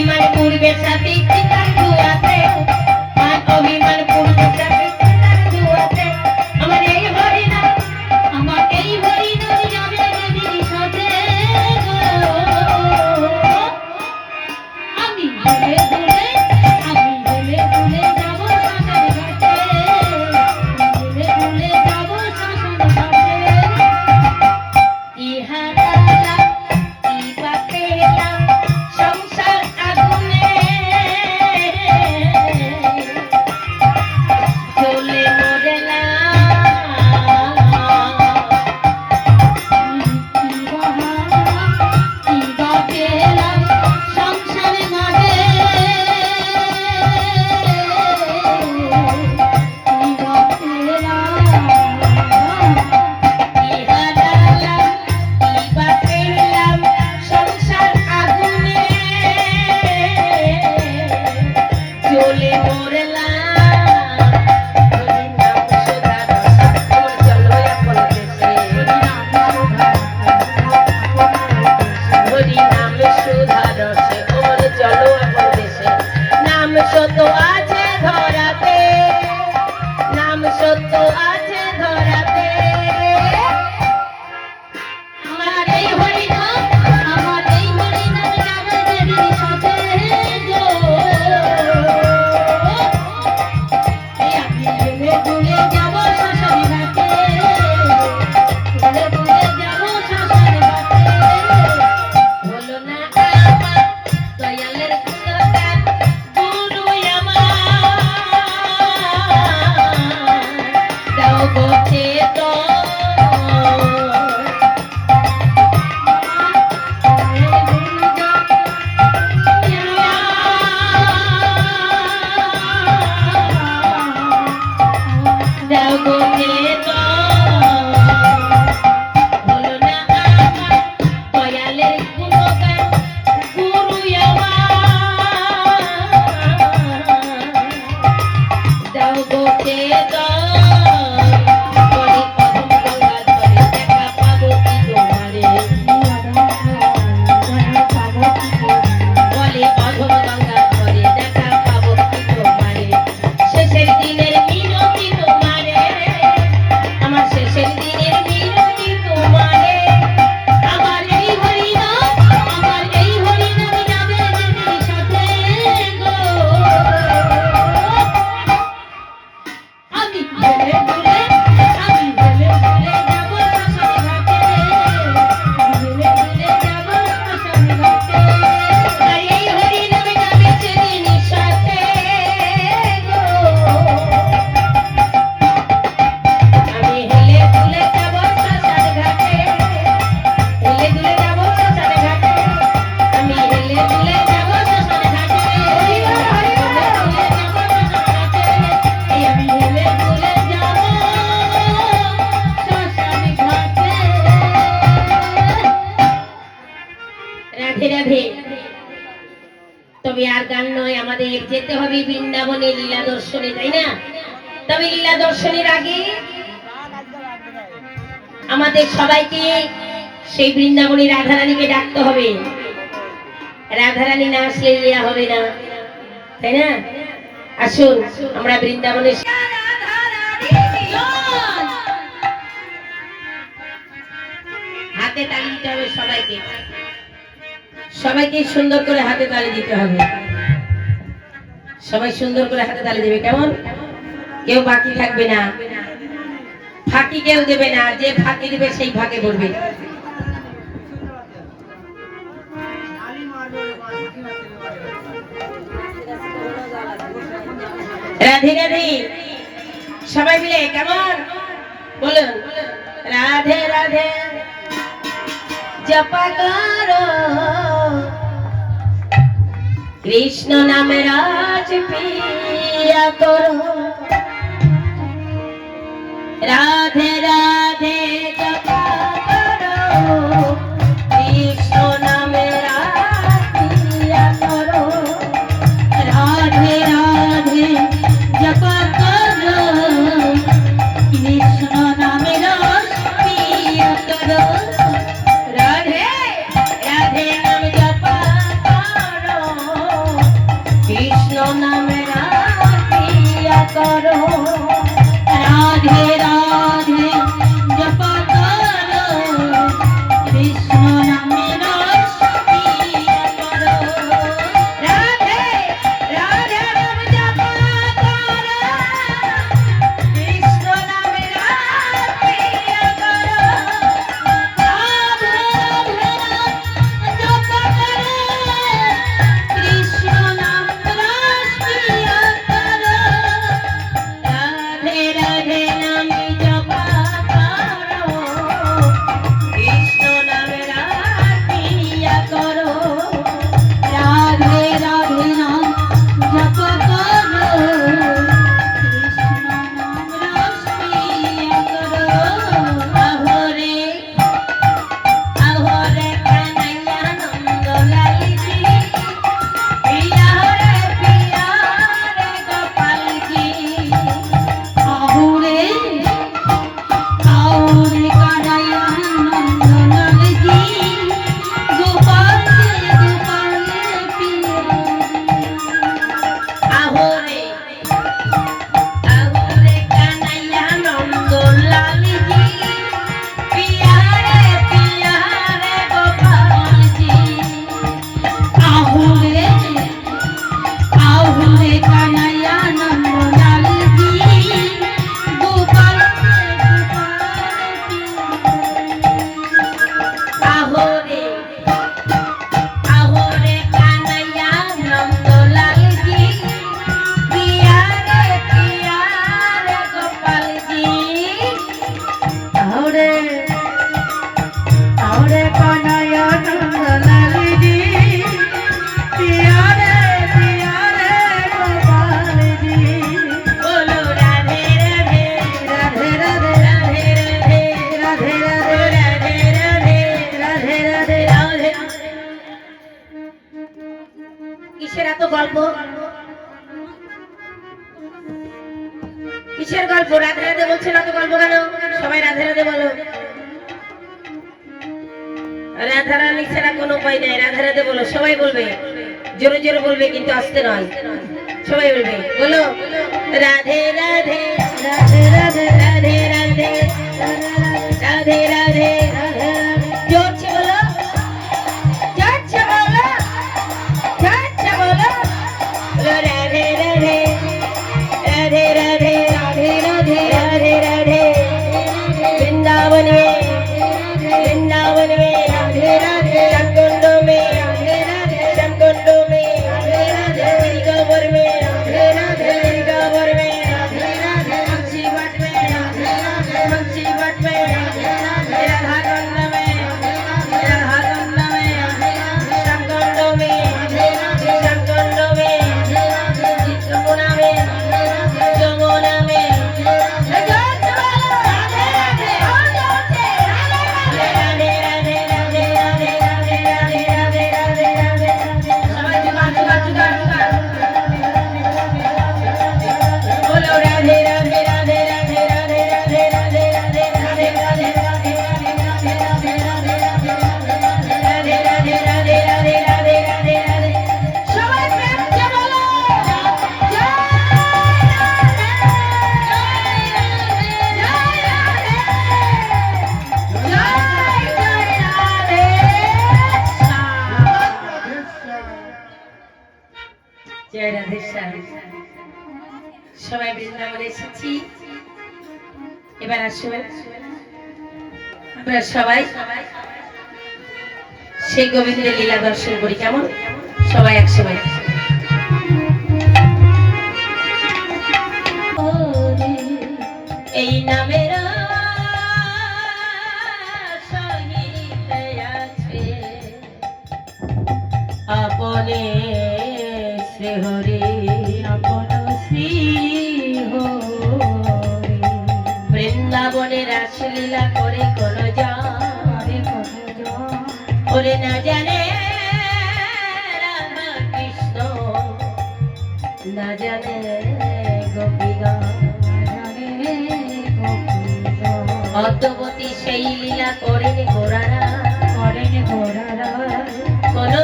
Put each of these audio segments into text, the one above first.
অভিমান পূর্বে সাথী চিতার ধুয়াতে মান অভিমান পূর্বে সাথী চিতার ধুয়াতে আমার এই হরিনাম যাবে নদীর সাথে আমি ভুলে ভুলে যাব শ্মশান ঘাটে ভুলে ভুলে যাব শ্মশান ঘাটে ইহারা সংসার আগুনে চলে মরেলা সংসার মাঝে চলে মরলা হরি নাম সুধা রসে ওর চলো আমার দেশে নাম সত্য আছে ধরাতে নাম সত্য আছে ধরাতে আমার এই হরিনাম যাবে দেবীর সাথে গো আমি ভুলে যাব শ্মশান ঘাটে ভুলে যাব শ্মশান ঘাটে বলো না আমার দয়ালের গুণগান গুরু আমার দাও গো চেতন দাও গো চেতন বলো না আমার দয়ালের গুণগান গুরু আমার দাও গো চেতন বলি অধম গঙ্গা ধরে দেখা পাবো কি তোমারে বলি অধম গঙ্গা ধরে দেখা পাবো কি তোমারে শেষের দিনের মিনতি তোমারে আমার শেষের দিনের মিনতি তোমারে আমার এই হরিনাম যাবে দেবীর সাথে গো আমি ভুলে ভুলে যাব শ্মশান ঘাটে ভুলে ভুলে যাব শ্মশান ঘাটে আর এই হরিনাম যাবে সেদিন সাথে গো আমি হেলে দুলে যাব শ্মশান ঘাটে হেলে দুলে যাব শ্মশান ঘাটে আমি হেলে দুলে যাব শ্মশান ঘাটে হরিবল হরিবল হেলে যাব শ্মশান ঘাটে এই আমি হেলে দুলে যাব শ্মশান ঘাটে রাধে রাধে তবে আর গান নয় আমাদের যেতে হবে বৃন্দাবনে লীলা দর্শনে তাই না তবে লীলা দর্শনের আগে আমাদের সবাইকে সেই বৃন্দাবনী রাধারানীকে ডাকতে হবে রাধারানী না আসলে লীলা হবে না তাই না আসুন আমরা বৃন্দাবনে হাতে তালি দিতে হবে সবাইকে সুন্দর করে হাতে তালি দিতে হবে সবাই সুন্দর করে হাতে তালি দেবে কেমন কেউ বাকি থাকবে না ফাঁকি কেউ দেবে না যে ফাঁকি দেবে সেই ফাঁকে পড়বে রাধে রাধে সবাই মিলে কেমন বলুন রাধে রাধে জপ করো কৃষ্ণ নামে রাজ পিয়া করো রাধে রাধে জপ করো কৃষ্ণ নামে রাজ পিয়া করো রাধে রাধে জপ করো কৃষ্ণ নামে রাজ পিয়া করো রাধে রাধে নাম জপ করো নাম রাখিয়া করো রাধে রাধে জপ করো কৃষ্ণ নামে রস পিয়া করো রাধে রাধে নাম জপ করো কৃষ্ণ নামে রস পিয়া করো রাধে রাধে নাম জপ করো কৃষ্ণ নাম রস পিয়া করো রাধে রাধে নাম জপ করো কৃষ্ণ নাম রাখিয়া করো রাধে রাধে নাম জপ করো কৃষ্ণ নাম রস পিয়া করো আহরে আহরে কানাইয়া নন্দ লালজি পিয়া রে গোপালজি আহুরে আহুরে কানাইয়া নন্দ লালজি গোপাল গোপাল পিয়া আহুরে আহুরে কানাইয়া নন্দ লালজি পিয়া রে গোপালজি আহুরে আহুরে কানাইয়া নন্দ লালজি গোপাল আহুরে আহুরে কানাইয়া নন্দ লালজি পিয়া রে গোপালজি আহুরে আহুরে কানাইয়া নন্দ লালজি পিয়া রে গোপালজি বলো রাধে রাধে রাধে রাধে রাধে রাধে রাধে রাধে রাধে রাধে কিসের এত গল্প কিসের গল্প রাধে রাধে বলছেন এত গল্প কেন সবাই রাধে রাধে বলো রাধা রানী ছাড়া কোনো উপায় নেই রাধে রাধে বলো সবাই বলবে জোরে জোরে বলবে কিন্তু আসতে নয় সবাই বলবে বলো রাধে রাধে রাধে রাধে রাধে রাধে রাধে রাধে জোরছে বলো জোরছে বলো জোরছে বলো রাধে রাধে রাধে রাধে রাধে রাধে राधे राधे वृंदावन में राधे राधे श्यामकुंड में राधे राधे श्यामकुंड में राधे राधे गिरिगावर में राधे राधे गिरिगावर में राधे राधे मच्छी भट में राधे राधे मच्छी भट में राधे राधे राधा कुंड में राधा कुंड में श्यामकुंड में राधे राधे श्यामकुंड में यमुना में यमुना में जय राधे श्याम সবাই বৃন্দাবনে এসেছি এবার আসুন আমরা সবাই সেই গোবিন্দের লীলা দর্শন করি কেমন সবাই একসঙ্গে এই নামের সহিত আছে আপনে শ্রী হরি আপন শ্রী হরি বৃন্দাবনে রাসলীলা করে কোন ওরে না জানে রাধা কৃষ্ণ না জানে গোপীগণ অদ্যবতী সেই লীলা করেন ঘোড়ারা কোন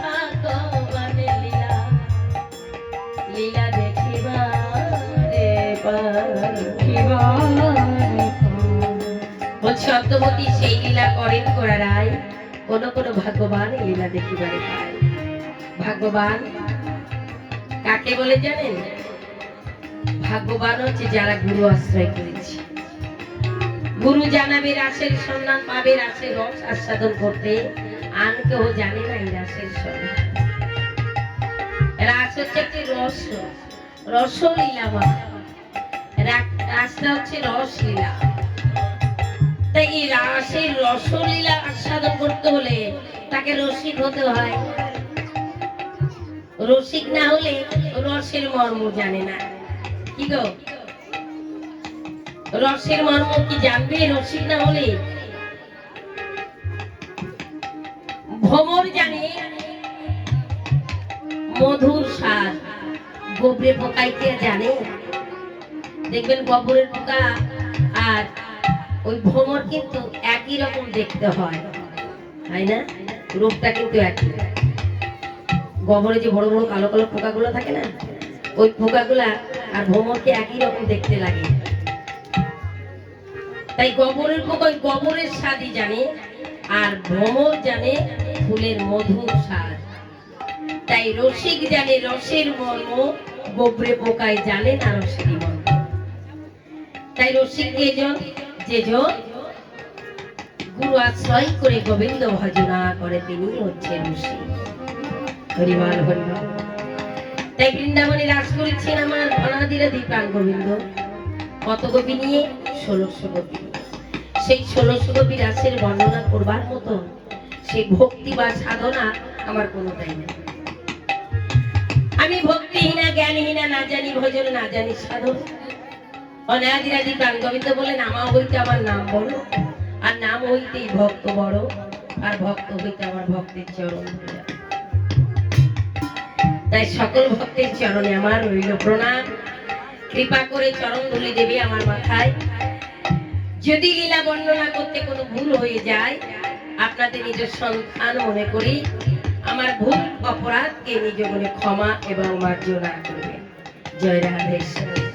ভাগবানের লীলা সত্যবতী সেই লীলা করেন করারাই, কোন কোন ভাগ্যবান এই লীলা দেখিবারে পায়। ভাগ্যবান কাকে বলে জানেন? ভাগ্যবান হচ্ছে যারা গুরু আশ্রয় করেছে। গুরু জানাবে রাসের সন্ধান, পাবে রাসের রস আস্বাদন করতে, আর কেউ জানে না এই রাসের সন্ধান। রাস হচ্ছে একটি রস, রসলীলা। রাসটা হচ্ছে রসলীলা। তাই এই রাসের রসলীলা আস্বাদন করতে হলে তাকে রসিক হতে হয়। রসিক না হলে রসের মর্ম জানে না। কি গো, রসের মর্ম কি জানবে রসিক না হলে? ভ্রমর জানে মধুর স্বাদ, গোবরে পোকায় কে জানে? দেখবেন গোবরের পোকা আর ওই ভ্রমর কিন্তু একই রকম দেখতে হয়, তাই না? রূপটা কিন্তু একই। গোবরে যে বড় বড় কালো কালো পোকাগুলো থাকে না, ওই পোকাগুলা আর ভ্রমরকে একই রকম দেখতে লাগে। তাই গোবরের পোকা ওই গোবরের স্বাদই জানে, আর ভ্রমর জানে ফুলের মধুর স্বাদ। তাই রসিক জানে রসের মর্ম, গোবরে পোকায় জানে না রসের মর্ম। তাই রসিক যেজন গুরু আশ্রয় করে গোবিন্দ ভজনা করে, তিনি হচ্ছে রসিক। হরিবল হরিবল। তাই বৃন্দাবনে রাস করেছেন আমার অনাদিরাদি প্রাণ গোবিন্দ। কত গোপী নিয়ে? 1600 গোপী। সেই 1600 গোপী রাসের বর্ণনা করবার মতো সেই ভক্তি বা সাধনা আমার কোনোটাই নেই। আমি ভক্তিহীনা, জ্ঞানহীনা, না জানি ভজন, না জানি সাধন। অনাদিরাদি প্রাণ গোবিন্দ বলেন, আমা হইতে আমার নাম বড়, আর নাম হইতেই ভক্ত বড়, আর ভক্ত হইতে আমার ভক্তের চরণ। তাই সকল ভক্তের চরণে আমার রইল প্রণাম। কৃপা করে চরণ ধুলি দেবে আমার মাথায়। যদি লীলা বর্ণনা করতে কোনো ভুল হয়ে যায়, আপনাদের নিজের সন্তান মনে করি আমার ভুল অপরাধকে নিজ মনে ক্ষমা এবং মার্জনা করবেন। জয় রাধেশ্বর।